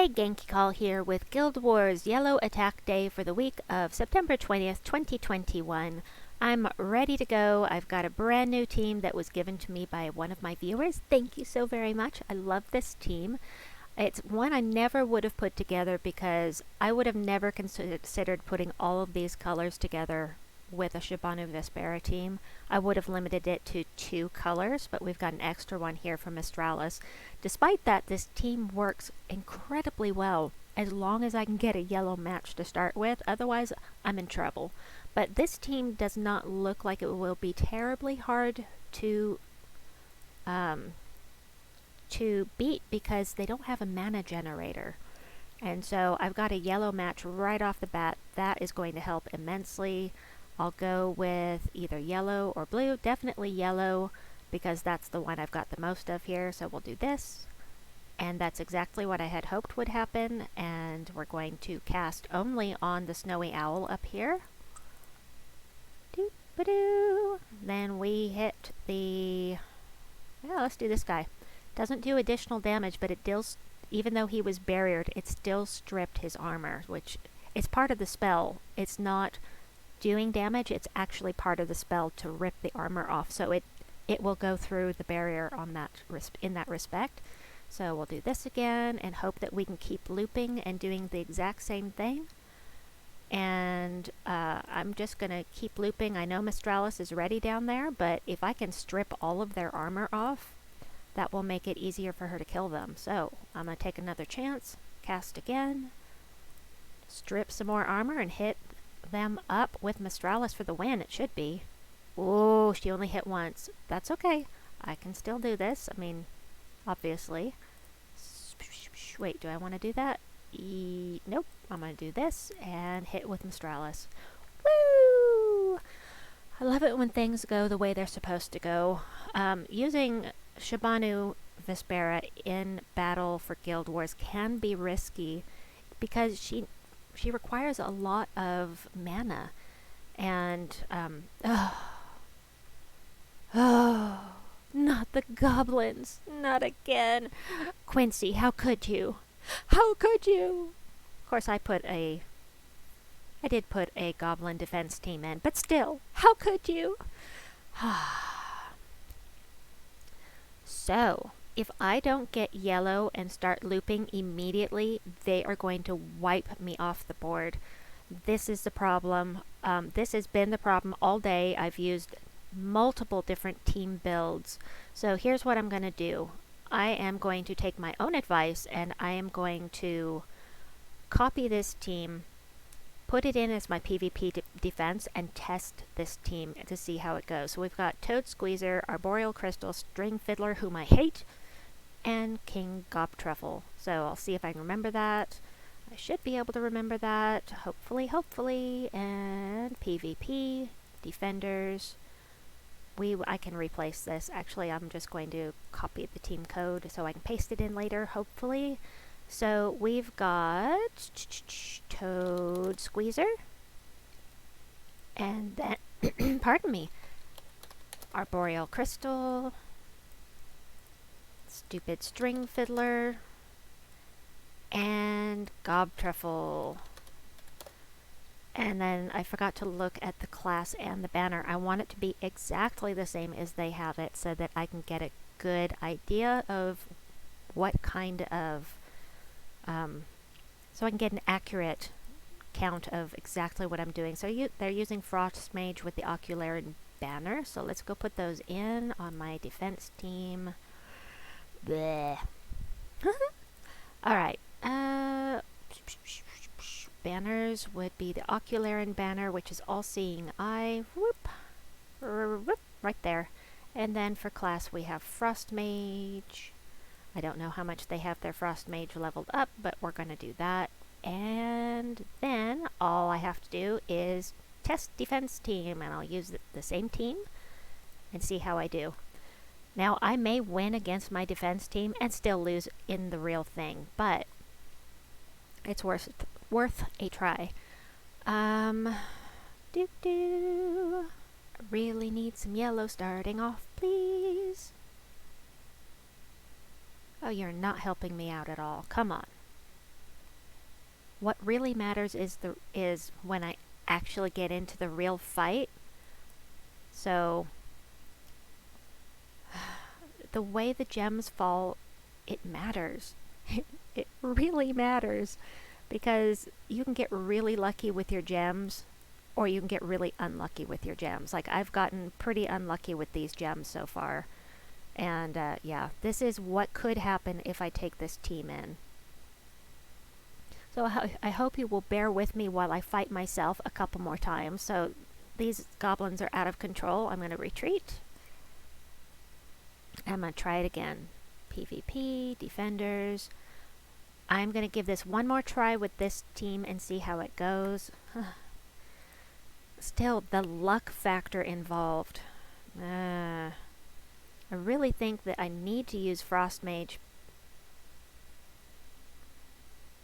Hey, Genki Call here with Guild Wars Yellow Attack Day for the week of September 20th, 2021. I'm ready to go. I've got a brand new team that was given to me by one of my viewers. Thank you so very much. I love this team. It's one I never would have put together because I would have never considered putting all of these colors together with a Shahbanu Vespera team. I would have limited it to 2 colors, but we've got an extra one here from Mistralus. Despite that, this team works incredibly well as long as I can get a yellow match to start with. Otherwise, I'm in trouble. But this team does not look like it will be terribly hard to beat because they don't have a mana generator. And so I've got a yellow match right off the bat. That is going to help immensely. I'll go with either yellow or blue. Definitely yellow because that's the one I've got the most of here. So we'll do this. And that's exactly what I had hoped would happen. And we're going to cast only on the snowy owl up here. Doop-a-doo. Then we hit the... Yeah, let's do this guy. Doesn't do additional damage, but it deals... Even though he was barriered, it still stripped his armor, which is part of the spell. It's not doing damage, it's actually part of the spell to rip the armor off, so it will go through the barrier on that in that respect. So we'll do this again and hope that we can keep looping and doing the exact same thing. And I'm just gonna keep looping. I know Mistralus is ready down there, but if I can strip all of their armor off, that will make it easier for her to kill them. So I'm gonna take another chance, cast again, strip some more armor and hit them up with Mistralus for the win. It should be. Oh, she only hit once. That's okay. I can still do this. I mean, obviously. Wait, do I want to do that? Nope. I'm going to do this and hit with Mistralus. Woo! I love it when things go the way they're supposed to go. Using Shahbanu Vespera in battle for Guild Wars can be risky because she requires a lot of mana, and not the goblins, not again. Quincy, how could you? How could you? Of course, I did put a goblin defense team in, but still, how could you? So, if I don't get yellow and start looping immediately, they are going to wipe me off the board. This is the problem. This has been the problem all day. I've used multiple different team builds. So here's what I'm going to do. I am going to take my own advice and I am going to copy this team, put it in as my PvP defense, and test this team to see how it goes. So we've got Toad Squeezer, Arboreal Crystal, String Fiddler, whom I hate, and King Gobtruffle. So I'll see if I can remember that. I should be able to remember that. Hopefully. And PvP, Defenders. I can replace this. Actually, I'm just going to copy the team code so I can paste it in later, hopefully. So we've got Toad Squeezer. And then, pardon me, Arboreal Crystal. Stupid String Fiddler, and Gobtruffle. And then I forgot to look at the class and the banner. I want it to be exactly the same as they have it so that I can get a good idea of what kind of, so I can get an accurate count of exactly what I'm doing. So they're using Frost Mage with the Ocularian banner. So let's go put those in on my defense team. Bleh. Alright. Banners would be the Ocularian banner, which is All-Seeing Eye. Whoop. Whoop. Right there. And then for class we have Frost Mage. I don't know how much they have their Frost Mage leveled up, but we're going to do that. And then all I have to do is test defense team, and I'll use the same team and see how I do. Now, I may win against my defense team and still lose in the real thing, but it's worth a try. Really need some yellow starting off, please. Oh, you're not helping me out at all. Come on. What really matters is when I actually get into the real fight. So the way the gems fall, it matters. It really matters, because you can get really lucky with your gems, or you can get really unlucky with your gems. Like, I've gotten pretty unlucky with these gems so far. And yeah, this is what could happen if I take this team in. So I hope you will bear with me while I fight myself a couple more times. So these goblins are out of control. I'm going to retreat. I'm going to try it again. PvP, defenders. I'm going to give this one more try with this team and see how it goes. Still, the luck factor involved. I really think that I need to use Frost Mage.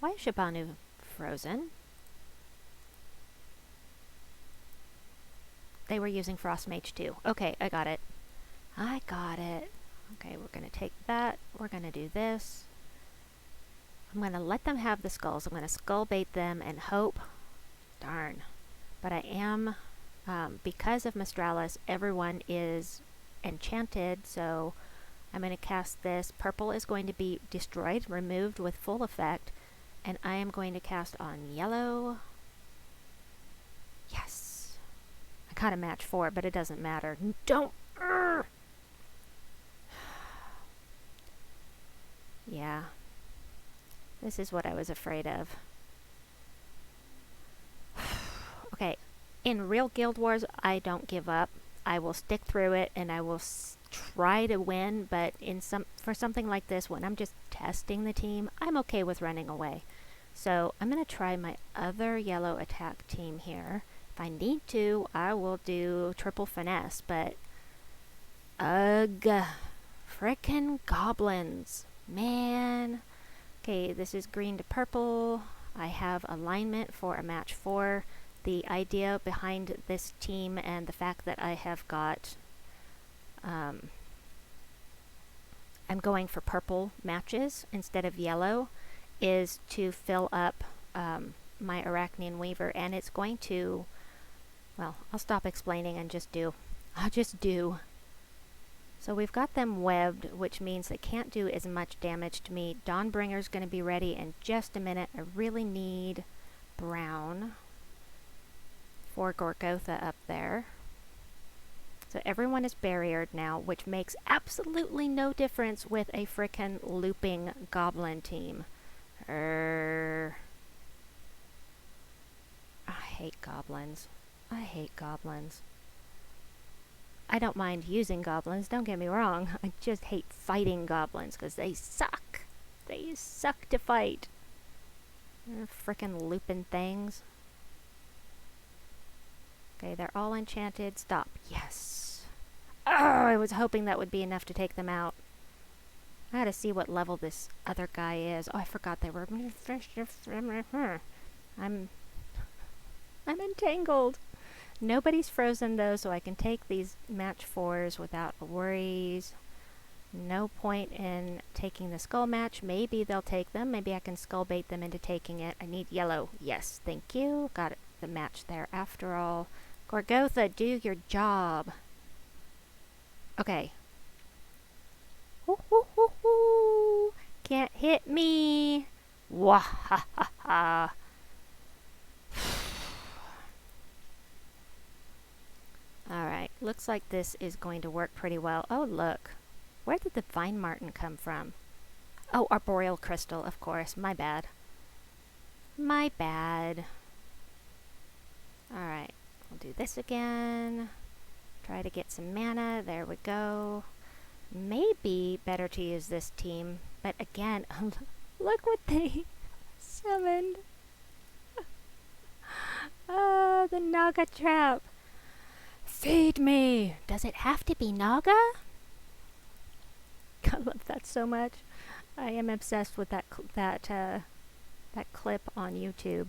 Why is Shahbanu frozen? They were using Frost Mage too. Okay, I got it. I got it. Okay, we're going to take that. We're going to do this. I'm going to let them have the skulls. I'm going to skull bait them and hope. Darn. But I am, because of Mistralus, everyone is enchanted, so I'm going to cast this. Purple is going to be destroyed, removed with full effect, and I am going to cast on yellow. Yes! I got a match 4, but it doesn't matter. Don't! Yeah. This is what I was afraid of. Okay, in real Guild Wars, I don't give up. I will stick through it, and I will try to win, but for something like this, when I'm just testing the team, I'm okay with running away. So I'm going to try my other yellow attack team here. If I need to, I will do triple finesse, but ugh, frickin' goblins, man. Okay, this is green to purple. I have alignment for a match 4. The idea behind this team and the fact that I have got, I'm going for purple matches instead of yellow, is to fill up my Arachnaean Weaver, and it's going to, well, I'll stop explaining and just do. I'll just do. So we've got them webbed, which means they can't do as much damage to me. Dawnbringer's going to be ready in just a minute. I really need brown for Gorgotha up there. So everyone is barriered now, which makes absolutely no difference with a frickin' looping goblin team. I hate goblins. I hate goblins. I don't mind using goblins, don't get me wrong. I just hate fighting goblins because they suck. They suck to fight. Frickin' looping things. Okay, they're all enchanted. Stop. Yes. Oh, I was hoping that would be enough to take them out. I gotta see what level this other guy is. Oh, I forgot they were... I'm entangled. Nobody's frozen though, so I can take these match 4s without worries. No point in taking the skull match. Maybe they'll take them. Maybe I can skull bait them into taking it. I need yellow. Yes, thank you. Got it. The match there after all. Gorgotha, do your job. Okay. Hoo-hoo-hoo-hoo. Can't hit me. Wah-ha-ha-ha. Alright, looks like this is going to work pretty well. Oh, look. Where did the Vine Martin come from? Oh, Arboreal Crystal, of course. My bad. My bad. Alright, I'll do this again. Try to get some mana. There we go. Maybe better to use this team. But again, look what they summoned. The Naga trap. Feed me! Does it have to be Naga? I love that so much. I am obsessed with that clip on YouTube.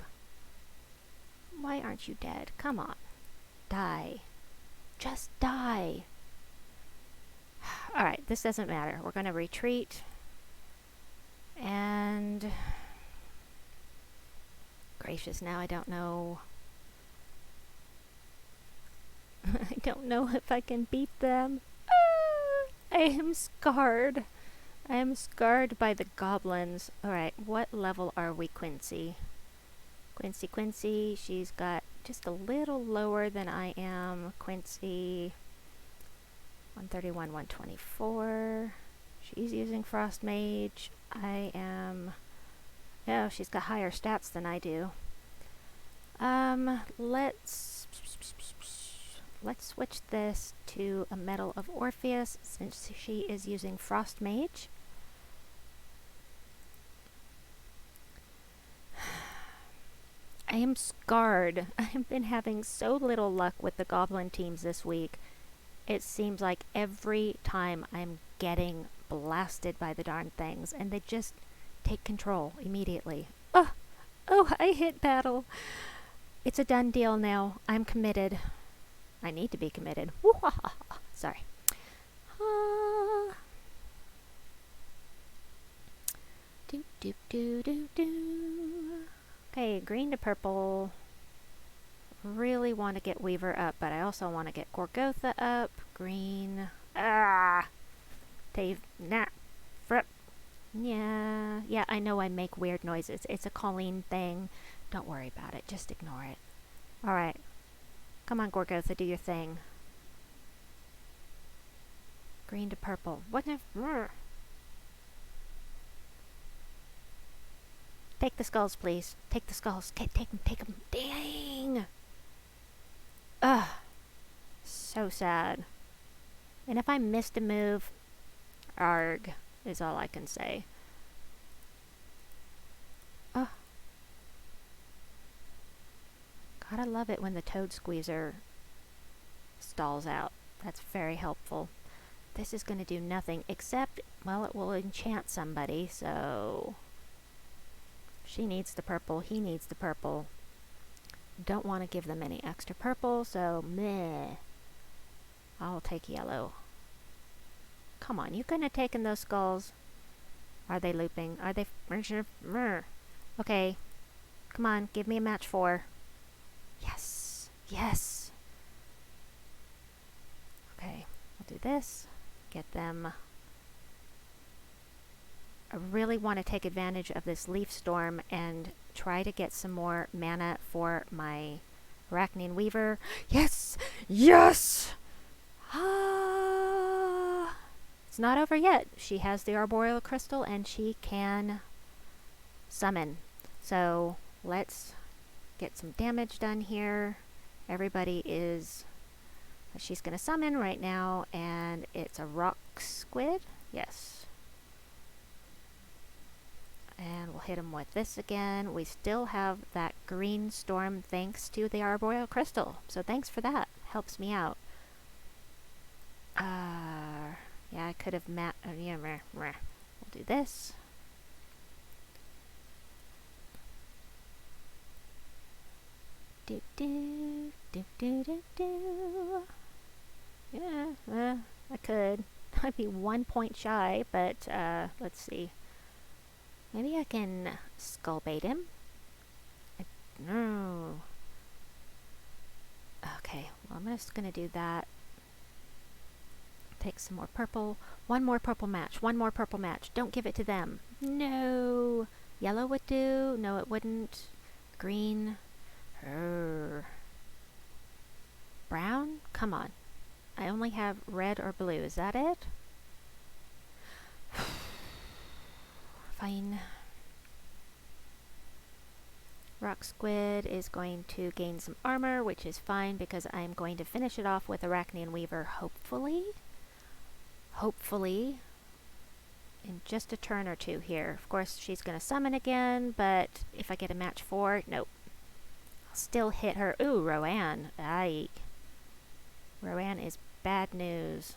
Why aren't you dead? Come on. Die. Just die. Alright, this doesn't matter. We're going to retreat. And gracious, now I don't know. I don't know if I can beat them. I am scarred. I am scarred by the goblins. Alright, what level are we, Quincy? Quincy, she's got just a little lower than I am. Quincy, 131, 124. She's using Frost Mage. I am... Oh, she's got higher stats than I do. Let's switch this to a Medal of Orpheus since she is using Frost Mage. I am scarred. I have been having so little luck with the goblin teams this week. It seems like every time I'm getting blasted by the darn things, and they just take control immediately. Oh, I hit battle. It's a done deal now. I'm committed. I need to be committed. Sorry. Okay, green to purple. Really want to get Weaver up, but I also want to get Gorgotha up. Green. Dave. Nah. Frip. Yeah, I know I make weird noises. It's a Qilin thing. Don't worry about it. Just ignore it. Alright. Come on, Gorgotha, do your thing. Green to purple. What if... Take the skulls, please. Take the skulls. Take them. Dang! Ugh. So sad. And if I missed a move, arg, is all I can say. Ugh. Gotta love it when the toad squeezer stalls out. That's very helpful. This is going to do nothing except, well, it will enchant somebody, so... She needs the purple, he needs the purple. Don't want to give them any extra purple, so meh. I'll take yellow. Come on, you couldn't have taken those skulls. Are they looping? Are they... Okay. Come on, give me a match 4. Yes. Yes. Okay, I'll do this. Get them... I really want to take advantage of this leaf storm and try to get some more mana for my Arachnaean Weaver. Yes! Yes! It's not over yet. She has the Arboreal Crystal and she can summon. So let's get some damage done here. Everybody is... She's going to summon right now, and it's a rock squid. Yes. And we'll hit him with this again. We still have that green storm thanks to the Arboreal Crystal. So thanks for that. Helps me out. Yeah, I could have we'll do this. Yeah, I could. I'd be 1 point shy, but let's see. Maybe I can skull bait him. No. Okay, well, I'm just gonna do that. Take some more purple. One more purple match. Don't give it to them. No. Yellow would do. No, it wouldn't. Green. Brown? Come on. I only have red or blue. Is that it? Fine. Rock Squid is going to gain some armor, which is fine because I'm going to finish it off with Arachnaean Weaver, hopefully. Hopefully. In just a turn or two here. Of course, she's going to summon again, but if I get a match 4, nope. I'll still hit her. Ooh, Roanne. Aye. Roanne is bad news.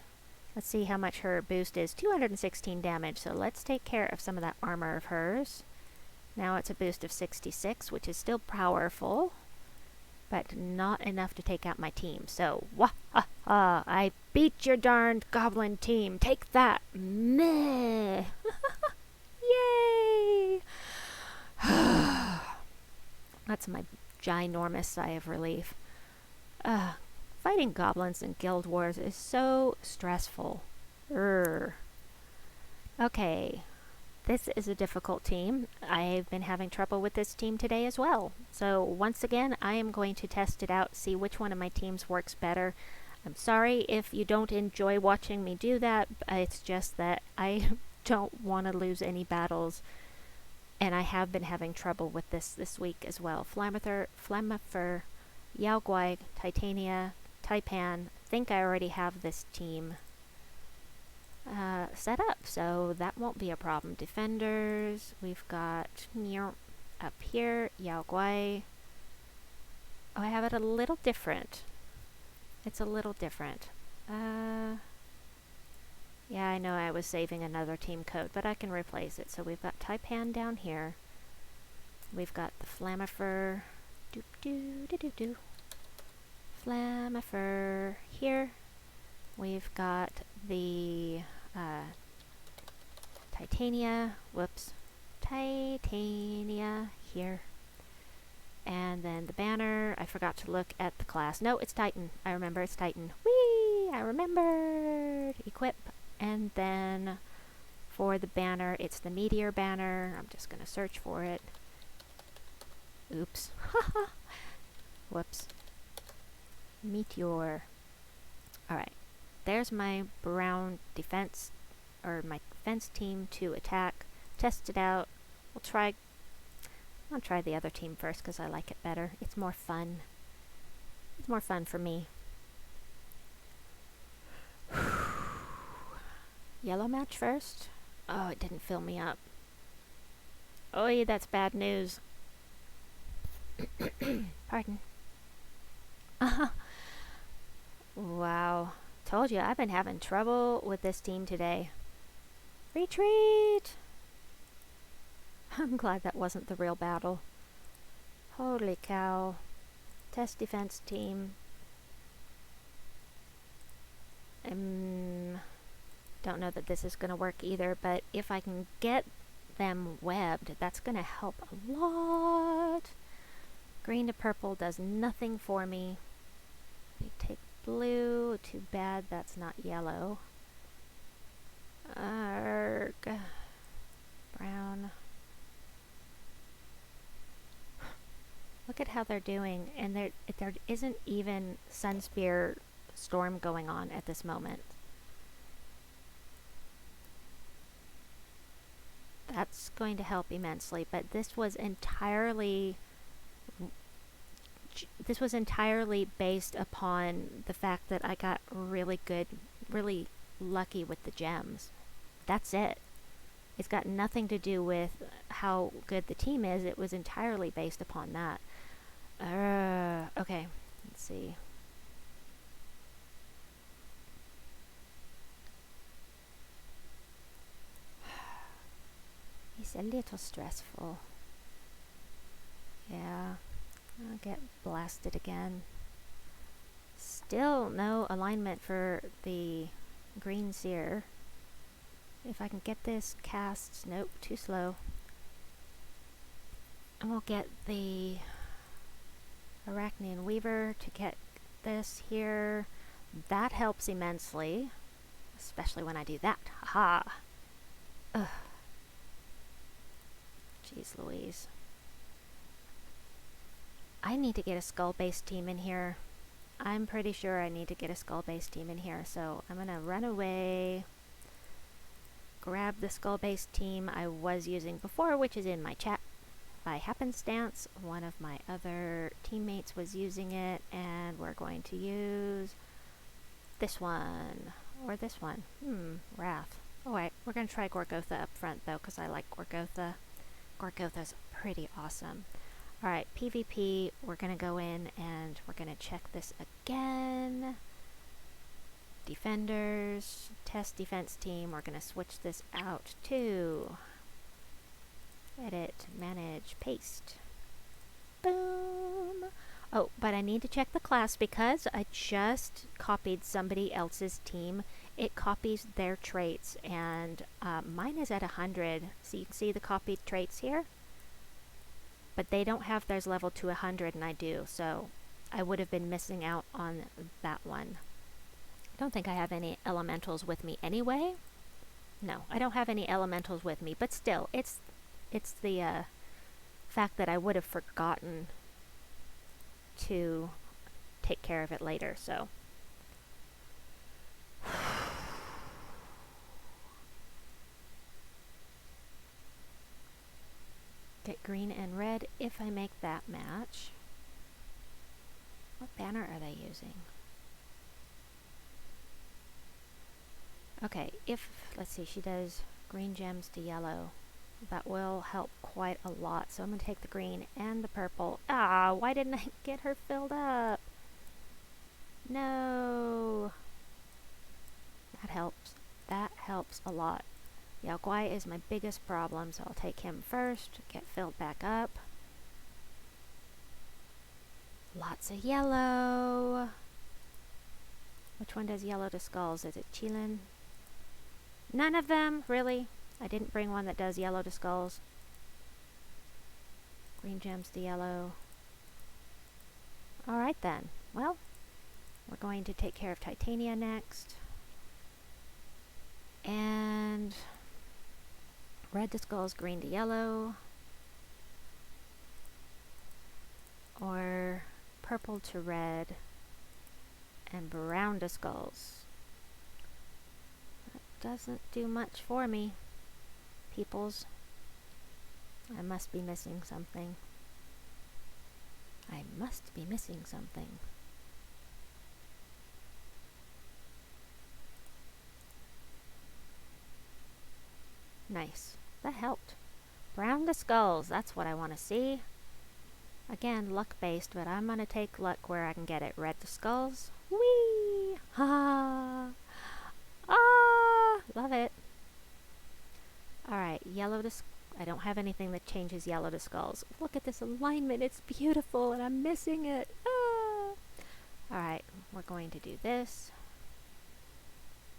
Let's see how much her boost is. 216 damage, so let's take care of some of that armor of hers. Now it's a boost of 66, which is still powerful, but not enough to take out my team. So, I beat your darned goblin team. Take that. Meh. Yay! That's my ginormous sigh of relief. Fighting goblins in Guild Wars is so stressful. Urgh. Okay, this is a difficult team. I've been having trouble with this team today as well. So once again, I am going to test it out, see which one of my teams works better. I'm sorry if you don't enjoy watching me do that. It's just that I don't want to lose any battles. And I have been having trouble with this week as well. Flamifer, Yaoguai, Titania, Taipan. I think I already have this team set up, so that won't be a problem. Defenders, we've got up here, Yaoguai. Oh, I have it a little different. It's a little different. Yeah, I know I was saving another team code, but I can replace it. So we've got Taipan down here. We've got the Flamifer. Flamifer here. We've got the Titania here. And then the banner, I forgot to look at the class. No, it's Titan. I remember it's Titan. Whee! I remembered. Equip. And then for the banner, it's the Meteor banner. I'm just going to search for it. Oops. Whoops. Meteor. Alright. There's my brown defense, or my defense team to attack. Test it out. I'll try the other team first because I like it better. It's more fun. It's more fun for me. Yellow match first. Oh, it didn't fill me up. Oh, that's bad news. Pardon. Wow. Told you, I've been having trouble with this team today. Retreat! I'm glad that wasn't the real battle. Holy cow. Test defense team. Don't know that this is going to work either, but if I can get them webbed, that's going to help a lot. Green to purple does nothing for me. They take blue. Too bad that's not yellow. Arg. Brown. Look at how they're doing, and there isn't even Sunspear Storm going on at this moment. That's going to help immensely, but this was entirely based upon the fact that I got really lucky with the gems. That's it. It's got nothing to do with how good the team is. It was entirely based upon that. Okay, let's see. It's a little stressful. Yeah, I'll get blasted again. Still no alignment for the green Seer. If I can get this cast, nope, too slow. And we'll get the Arachnaean Weaver to get this here. That helps immensely, especially when I do that. Haha. Ugh. Jeez Louise. I need to get a skull-based team in here. I'm pretty sure I need to get a skull-based team in here, so I'm gonna run away, grab the skull-based team I was using before, which is in my chat by happenstance. One of my other teammates was using it, and we're going to use this one, or this one. Wrath. Alright, we're gonna try Gorgotha up front, though, because I like Gorgotha. Gorgotha's pretty awesome. Alright, PvP, we're going to go in and we're going to check this again. Defenders, test defense team, we're going to switch this out to edit, manage, paste. Boom! Oh, but I need to check the class because I just copied somebody else's team. It copies their traits, and mine is at 100. So you can see the copied traits here. But they don't have theirs leveled to 100 and I do, so I would have been missing out on that one. I don't think I have any elementals with me anyway. No, I don't have any elementals with me, but still, it's the fact that I would have forgotten to take care of it later, so. Get green and red if I make that match. What banner are they using? Okay, let's see, she does green gems to yellow. That will help quite a lot. So I'm going to take the green and the purple. Ah, why didn't I get her filled up? No. That helps. That helps a lot. Yao Guai is my biggest problem, so I'll take him first. Get filled back up. Lots of yellow. Which one does yellow to skulls? Is it Qilin? None of them, really? I didn't bring one that does yellow to skulls. Green gems to yellow. Alright then. Well, we're going to take care of Titania next. And red to skulls, green to yellow. Or purple to red and brown to skulls. That doesn't do much for me, peoples. I must be missing something. I must be missing something. Nice. That helped. Brown to skulls. That's what I want to see. Again, luck-based, but I'm going to take luck where I can get it. Red to skulls. Whee! Ha! Ah! Love it. Alright, yellow to... I don't have anything that changes yellow to skulls. Look at this alignment. It's beautiful, and I'm missing it. Ah! Alright, we're going to do this.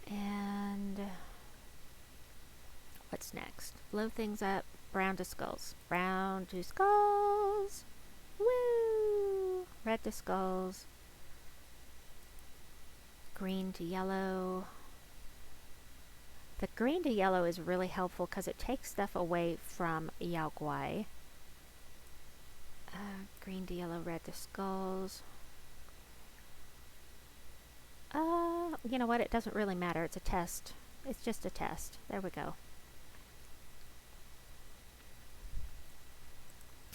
And... what's next? Blow things up. Brown to skulls. Brown to skulls. Woo! Red to skulls. Green to yellow. The green to yellow is really helpful because it takes stuff away from Yao Guai. Green to yellow, red to skulls. You know what? It doesn't really matter. It's a test. It's just a test. There we go.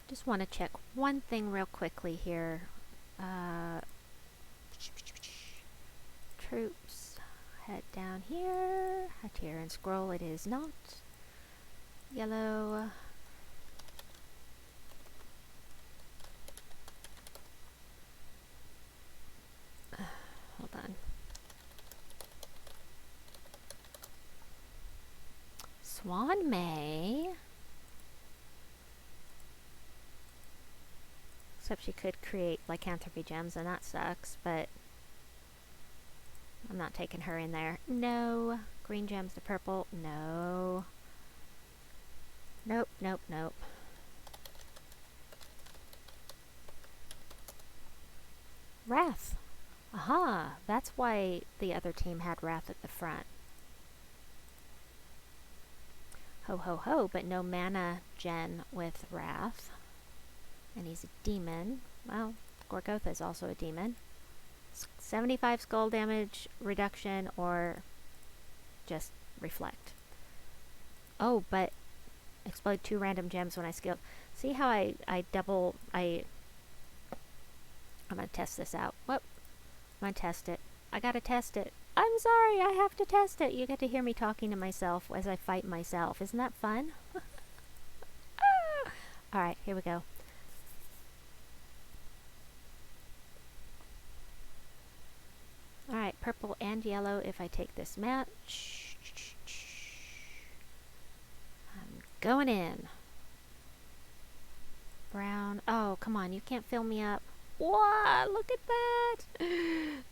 Just want to check one thing real quickly here. Troops. Head down here. Hatir and scroll. It is not. Yellow. Hold on. Swan May. Except she could create lycanthropy gems, and that sucks, but I'm not taking her in there. No. Green gems to purple. No. Nope, nope, nope. Wrath. Aha, that's why the other team had Wrath at the front. Ho ho ho, but no mana gen with Wrath. And he's a demon. Well, Gorgotha is also a demon. 75 skull damage reduction or just reflect. Oh, but explode 2 random gems when I skill. See how I'm gonna test this out. Whoop. I'm gonna test it. I gotta test it. I'm sorry, I have to test it. You get to hear me talking to myself as I fight myself. Isn't that fun? Alright, here we go. Alright, purple and yellow if I take this match. I'm going in. Brown. Oh, come on, you can't fill me up. What? Look at that.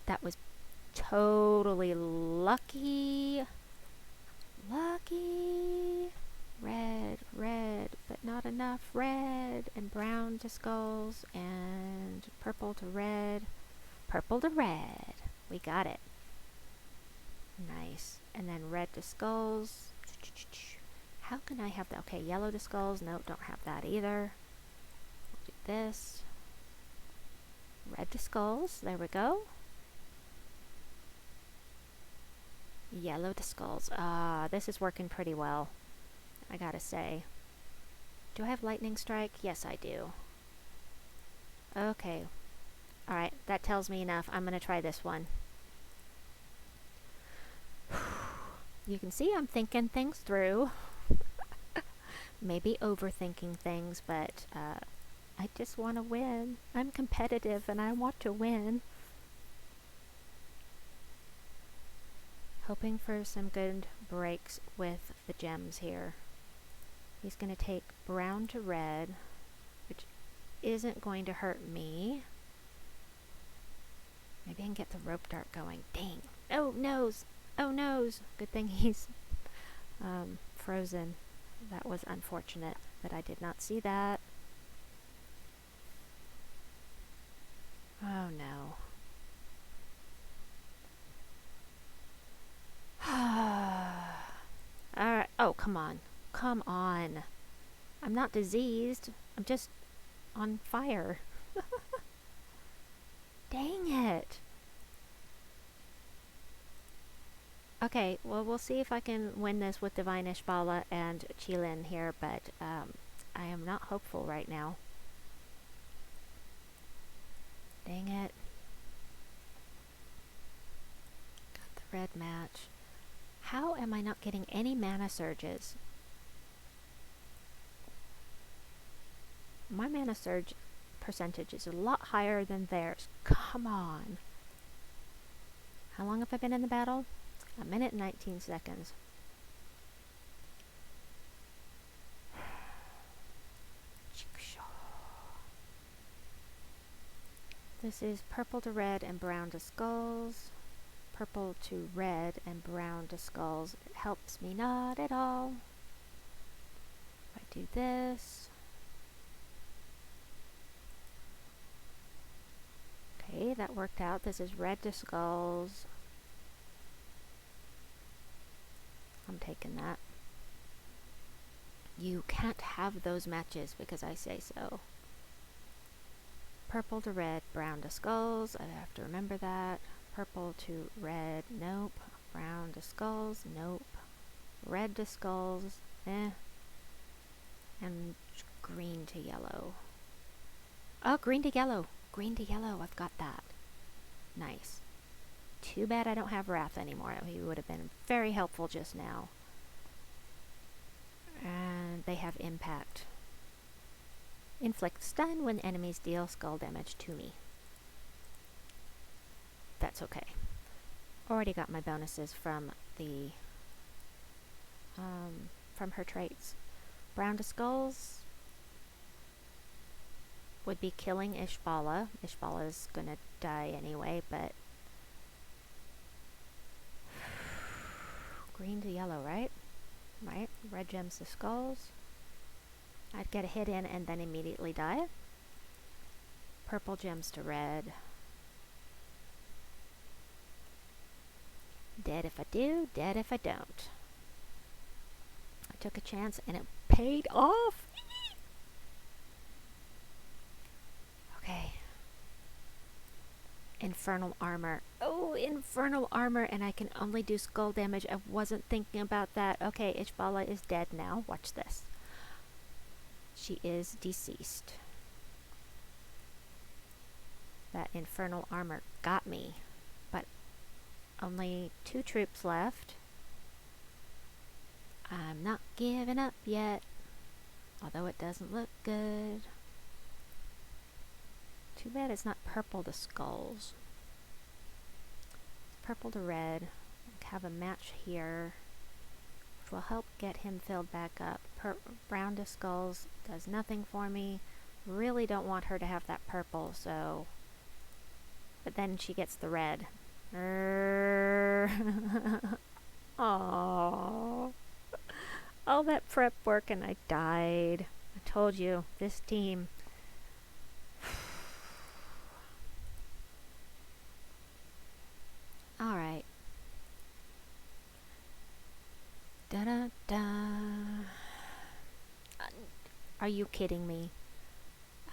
That was totally lucky. Lucky. Red, red, but not enough. Red and brown to skulls and purple to red. Purple to red. We got it. Nice. And then red to skulls. How can I have that? Okay, yellow to skulls. No, don't have that either. We'll do this. Red to skulls. There we go. Yellow to skulls. This is working pretty well, I gotta say. Do I have lightning strike? Yes, I do. Okay. Alright, that tells me enough. I'm gonna try this one. You can see I'm thinking things through. Maybe overthinking things, but I just want to win. I'm competitive and I want to win. Hoping for some good breaks with the gems here. He's going to take brown to red, which isn't going to hurt me. Maybe I can get the rope dart going. Dang. Oh, nose. Oh, nose. Good thing he's frozen. That was unfortunate that I did not see that. Oh, no. Alright. Oh, come on. Come on. I'm not diseased. I'm just on fire. Dang it. Okay, well, we'll see if I can win this with Divine Ishbaala and Qilin here, but I am not hopeful right now. Dang it. Got the red match. How am I not getting any mana surges? My mana surge percentage is a lot higher than theirs. Come on. How long have I been in the battle? 1 minute and 19 seconds. This is purple to red and brown to skulls. Purple to red and brown to skulls. It helps me not at all. If I do this. Okay, that worked out. This is red to skulls. I'm taking that. You can't have those matches because I say so. Purple to red, brown to skulls. I have to remember that. Purple to red, nope. Brown to skulls, nope. Red to skulls, eh. And green to yellow. Oh, green to yellow. Green to yellow, I've got that. Nice. Too bad I don't have Wrath anymore. He would have been very helpful just now. And they have Impact. Inflict stun when enemies deal skull damage to me. That's okay. Already got my bonuses from the from her traits. Brown to skulls would be killing Ishbaala. Ishbaala's gonna die anyway, but green to yellow, right? Right? Red gems to skulls. I'd get a hit in and then immediately die. Purple gems to red. Dead if I do, dead if I don't. I took a chance and it paid off. Okay. Infernal armor. Oh, infernal armor, and I can only do skull damage. I wasn't thinking about that. Okay, Ishbaala is dead now. Watch this. She is deceased. That infernal armor got me, but only 2 troops left. I'm not giving up yet, although it doesn't look good. Too bad it's not purple to skulls. Purple to red. Have a match here, which will help get him filled back up. Brown to skulls does nothing for me. Really don't want her to have that purple, so... But then she gets the red. Aww. All that prep work and I died. told you, this team. Alright. Da-da-da. Are you kidding me?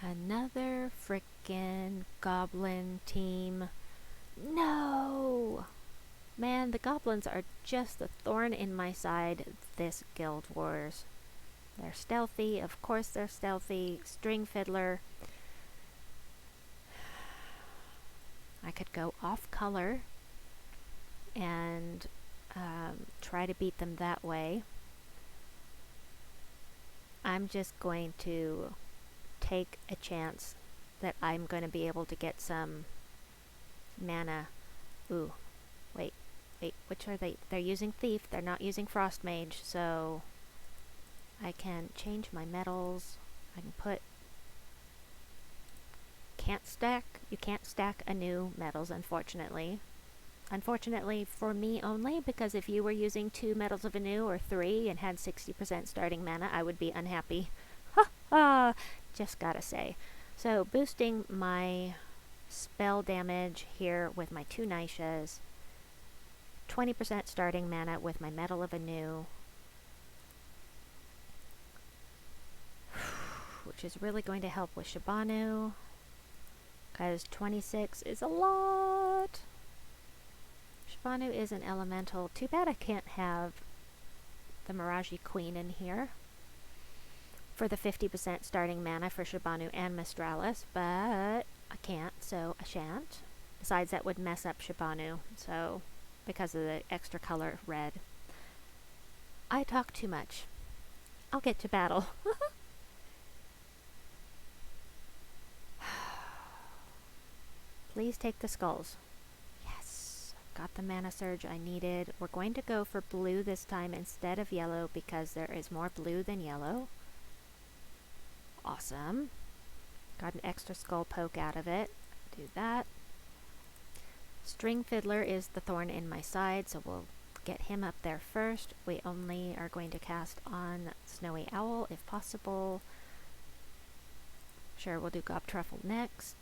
Another frickin' goblin team. No! Man, the goblins are just the thorn in my side this Guild Wars. They're stealthy, of course they're stealthy. String fiddler. I could go off color and try to beat them that way. I'm just going to take a chance that I'm going to be able to get some mana. Ooh, wait, which are they? They're using Thief, they're not using Frost Mage, so I can change my metals. I can put... You can't stack anew metals, unfortunately. Unfortunately for me only, because if you were using 2 metals of anew or 3 and had 60% starting mana, I would be unhappy. Ha ha! Just gotta say. So, boosting my spell damage here with my 2 Nishas. 20% starting mana with my metal of anew. Which is really going to help with Shahbanu. Because 26 is a lot. Shahbanu is an elemental. Too bad I can't have the Miraji Queen in here for the 50% starting mana for Shahbanu and Mistralus, but I can't, so I shan't. Besides, that would mess up Shahbanu, so because of the extra color red. I talk too much. I'll get to battle. Please take the skulls. Yes, got the mana surge I needed. We're going to go for blue this time instead of yellow because there is more blue than yellow. Awesome. Got an extra skull poke out of it. Do that. String Fiddler is the thorn in my side, so we'll get him up there first. We only are going to cast on Snowy Owl if possible. Sure, we'll do Gob Truffle next.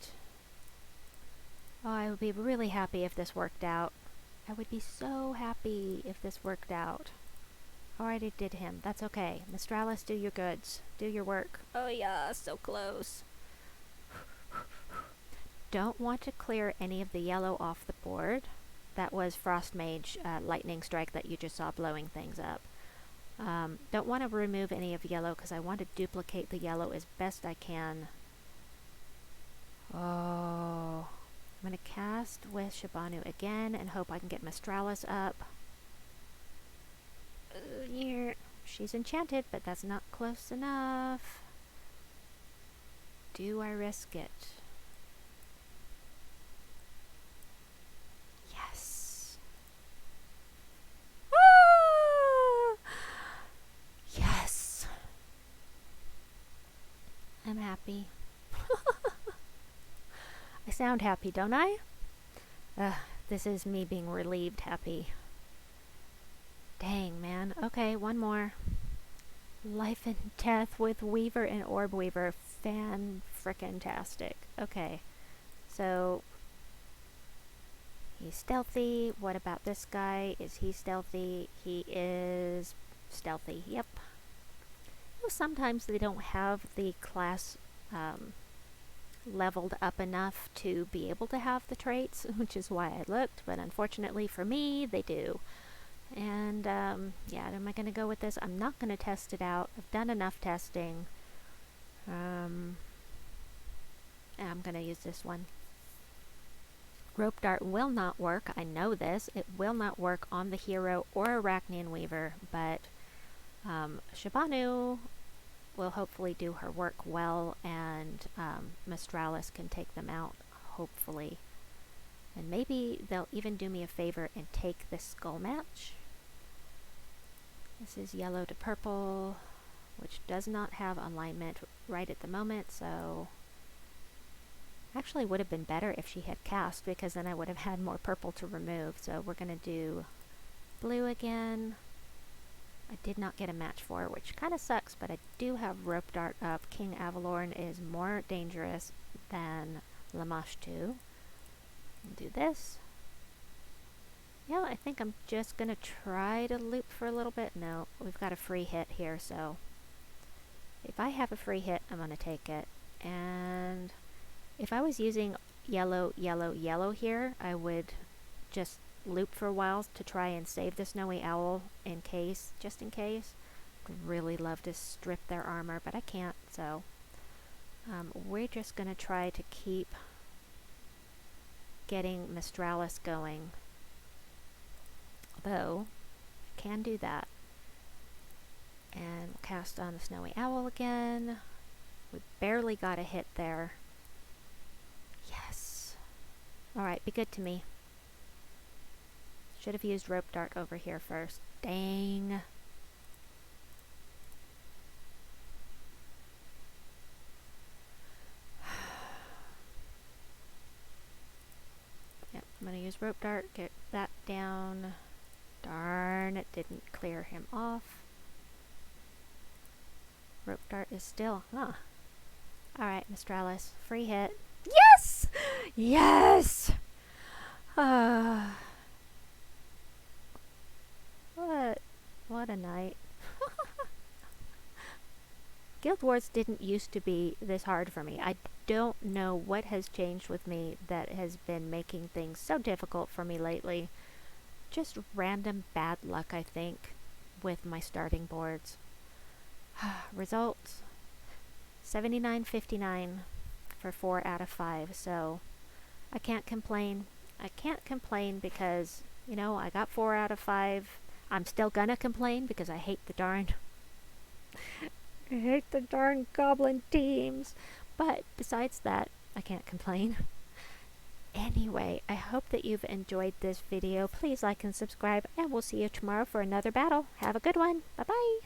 Oh, I would be really happy if this worked out. I would be so happy if this worked out. Alright, did him. That's okay. Mistralus, do your goods. Do your work. Oh yeah, so close. Don't want to clear any of the yellow off the board. That was Frost Mage Lightning Strike that you just saw blowing things up. Don't want to remove any of yellow because I want to duplicate the yellow as best I can. Oh... I'm going to cast with Shahbanu again and hope I can get Mistralus up. Yeah, she's enchanted, but that's not close enough. Do I risk it? Yes. Ah! Yes. I'm happy. I sound happy, don't I? This is me being relieved happy. Dang, man. Okay, one more. Life and Death with Weaver and Orb Weaver. Fan-frickin-tastic. Okay. So, he's stealthy. What about this guy? Is he stealthy? He is stealthy. Yep. You know, sometimes they don't have the class... leveled up enough to be able to have the traits, which is why I looked, but unfortunately for me, they do. And, yeah, am I going to go with this? I'm not going to test it out. I've done enough testing. I'm going to use this one. Rope Dart will not work. I know this. It will not work on the hero or Arachnaean Weaver, but Shahbanu will hopefully do her work well, and Mistralus can take them out, hopefully. And maybe they'll even do me a favor and take this skull match. This is yellow to purple, which does not have alignment right at the moment, so... Actually would have been better if she had cast, because then I would have had more purple to remove. So we're going to do blue again. I did not get a match for, which kind of sucks, but I do have Rope Dart up. King Avalorn is more dangerous than Lamashtu. Do this. Yeah, I think I'm just gonna try to loop for a little bit. No, we've got a free hit here, so if I have a free hit, I'm gonna take it. And if I was using yellow, yellow, yellow here, I would just loop for a while to try and save the Snowy Owl in case, just in case. I'd really love to strip their armor, but I can't, so we're just gonna try to keep getting Mistralus going. Although, I can do that. And we'll cast on the Snowy Owl again. We barely got a hit there. Yes. Alright, be good to me. Should have used Rope Dart over here first. Dang. Yep, I'm going to use Rope Dart, get that down. Darn, it didn't clear him off. Rope Dart is still, huh. Alright, Mistralus, free hit. Yes! Yes! What a night. Guild Wars didn't used to be this hard for me. I don't know what has changed with me that has been making things so difficult for me lately. Just random bad luck, I think, with my starting boards. Results 79.59 for 4 out of 5, so I can't complain. I can't complain because, you know, I got 4 out of 5. I'm still gonna complain because I hate the darn I hate the darn goblin teams. But besides that, I can't complain. Anyway, I hope that you've enjoyed this video. Please like and subscribe, and we'll see you tomorrow for another battle. Have a good one. Bye-bye.